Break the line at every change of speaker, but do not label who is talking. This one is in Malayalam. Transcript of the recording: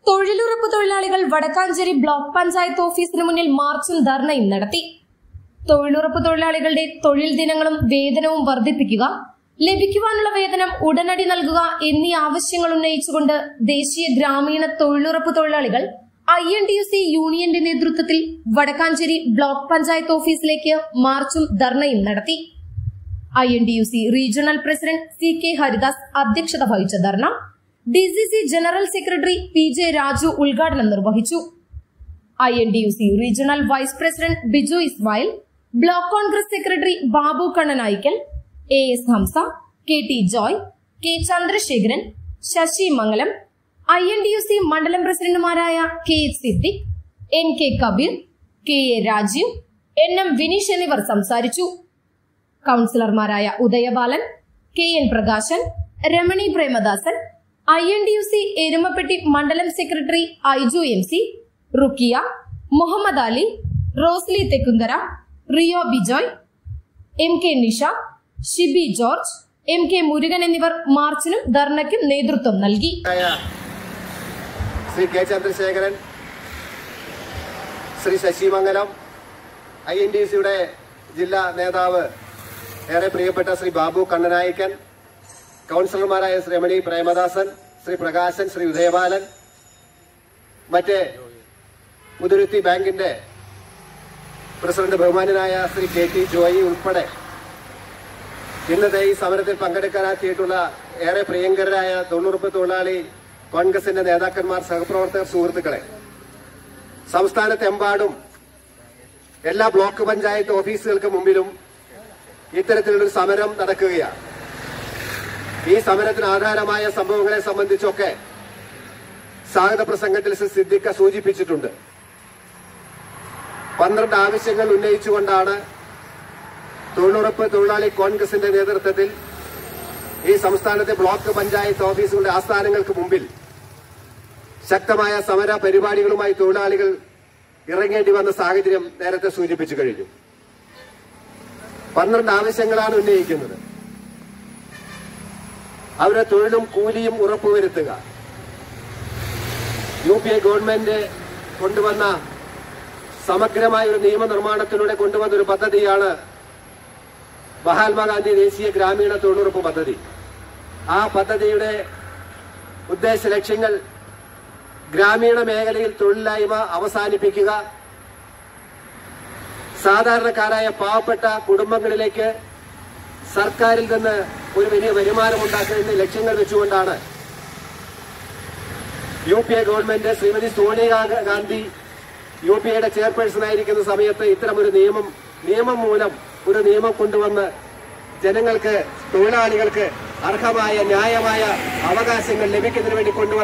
തൊഴിലുറപ്പ് തൊഴിലാളികൾ വടക്കാഞ്ചേരി ബ്ലോക്ക് പഞ്ചായത്ത് ഓഫീസിന് മുന്നിൽ മാർച്ചും ധർണയും നടത്തി. തൊഴിലുറപ്പ് തൊഴിലാളികളുടെ തൊഴിൽ ദിനങ്ങളും വേതനവും വർദ്ധിപ്പിക്കുക, ലഭിക്കുവാനുള്ള വേതനം ഉടനടി നൽകുക എന്നീ ആവശ്യങ്ങൾ ഉന്നയിച്ചുകൊണ്ട് ദേശീയ ഗ്രാമീണ തൊഴിലുറപ്പ് തൊഴിലാളികൾ INTUC യൂണിയന്റെ നേതൃത്വത്തിൽ വടക്കാഞ്ചേരി ബ്ലോക്ക് പഞ്ചായത്ത് ഓഫീസിലേക്ക് മാർച്ചും ധർണയും നടത്തി. INTUC regional president CK Haridas അധ്യക്ഷത വഹിച്ച ധർണ DCC general secretary PJ Raju ഉദ്ഘാടനം നിർവഹിച്ചു. INTUC regional vice president Biju Ismail, block Congress secretary Babu Kannanayikkal, AS Hamsa, KT Joy, K Chandrasekharan, Sasi Mangalam, INTUC മണ്ഡലം പ്രസിഡന്റുമാരായ KH Siddique, NK Kabir, KA Rajeev, NM Vineesh എന്നിവർ സംസാരിച്ചു. കൌൺസിലർമാരായ ഉദയബാലൻ, KN പ്രകാശൻ, രമണി പ്രേമദാസൻ, INTUC എരുമപ്പെട്ടി മണ്ഡലം secretary Aiju MC, Rukkiya, Muhammad Ali, Rosli Thekkumkara, Rio Bijoy, MK Nisha, Shibi George, MK Murukan എന്നിവർ മാർച്ചിനും ധർണയ്ക്കും നേതൃത്വം നൽകി.
ശ്രീ K ചന്ദ്രശേഖരൻ, ശ്രീ ശശി മംഗലം, INTUCയുടെ ജില്ലാ നേതാവ് ഏറെ പ്രിയപ്പെട്ട ശ്രീ ബാബു കണ്ണനായിക്കൻ, കൌൺസിലർമാരായ ശ്രീ രമണി പ്രേമദാസൻ, ശ്രീ പ്രകാശൻ, ശ്രീ ഉദയബാലൻ, മറ്റ് മുതുരുത്തി ബാങ്കിന്റെ പ്രസിഡന്റ് ബഹുമാന്യനായ ശ്രീ KT ജോയി ഉൾപ്പെടെ ഇന്നത്തെ ഈ സമരത്തിൽ പങ്കെടുക്കാനെത്തിയിട്ടുള്ള ഏറെ പ്രിയങ്കരായ തൊഴിലുറപ്പ് തൊഴിലാളി കോൺഗ്രസിന്റെ നേതാക്കന്മാർ, സഹപ്രവർത്തകർ, സുഹൃത്തുക്കളെ, സംസ്ഥാനത്തെമ്പാടും എല്ലാ ബ്ലോക്ക് പഞ്ചായത്ത് ഓഫീസുകൾക്ക് മുമ്പിലും ഇത്തരത്തിലുള്ളൊരു സമരം നടക്കുകയാണ്. ഈ സമരത്തിന് ആധാരമായ സംഭവങ്ങളെ സംബന്ധിച്ചൊക്കെ സ്വാഗത പ്രസംഗത്തിൽ ശ്രീ സിദ്ദിഖ സൂചിപ്പിച്ചിട്ടുണ്ട്. 12 ആവശ്യങ്ങൾ ഉന്നയിച്ചുകൊണ്ടാണ് തൊഴിലുറപ്പ് തൊഴിലാളി കോൺഗ്രസിന്റെ നേതൃത്വത്തിൽ ഈ സംസ്ഥാനത്തെ ബ്ലോക്ക് പഞ്ചായത്ത് ഓഫീസുകളുടെ ആസ്ഥാനങ്ങൾക്ക് മുമ്പിൽ ശക്തമായ സമര പരിപാടികളുമായി തൊഴിലാളികൾ ഇറങ്ങേണ്ടി വന്ന സാഹചര്യം നേരത്തെ സൂചിപ്പിച്ചു കഴിഞ്ഞു. 12 ആവശ്യങ്ങളാണ് ഉന്നയിക്കുന്നത്. അവരുടെ തൊഴിലും കൂലിയും ഉറപ്പുവരുത്തുക. UPA ഗവൺമെന്റ് കൊണ്ടുവന്ന സമഗ്രമായ ഒരു നിയമനിർമ്മാണത്തിലൂടെ കൊണ്ടുവന്ന ഒരു പദ്ധതിയാണ് മഹാത്മാഗാന്ധി ദേശീയ ഗ്രാമീണ തൊഴിലുറപ്പ് പദ്ധതി. ആ പദ്ധതിയുടെ ഉദ്ദേശ ലക്ഷ്യങ്ങൾ ഗ്രാമീണ മേഖലയിൽ തൊഴിലില്ലായ്മ അവസാനിപ്പിക്കുക, സാധാരണക്കാരായ പാവപ്പെട്ട കുടുംബങ്ങളിലേക്ക് സർക്കാരിൽ നിന്ന് ഒരു വലിയ വരുമാനമുണ്ടാക്കുന്ന ലക്ഷ്യങ്ങൾ വെച്ചുകൊണ്ടാണ് UPA ഗവൺമെന്റ് ശ്രീമതി സോണിയാഗാന്ധി UPAയുടെ ചെയർപേഴ്സണായിരിക്കുന്ന സമയത്ത് ഇത്തരമൊരു നിയമം മൂലം ഒരു നിയമം കൊണ്ടുവന്ന് ജനങ്ങൾക്ക്, തൊഴിലാളികൾക്ക് അർഹമായ ന്യായമായ അവകാശങ്ങൾ ലഭിക്കുന്നതിന് വേണ്ടി കൊണ്ടുവന്ന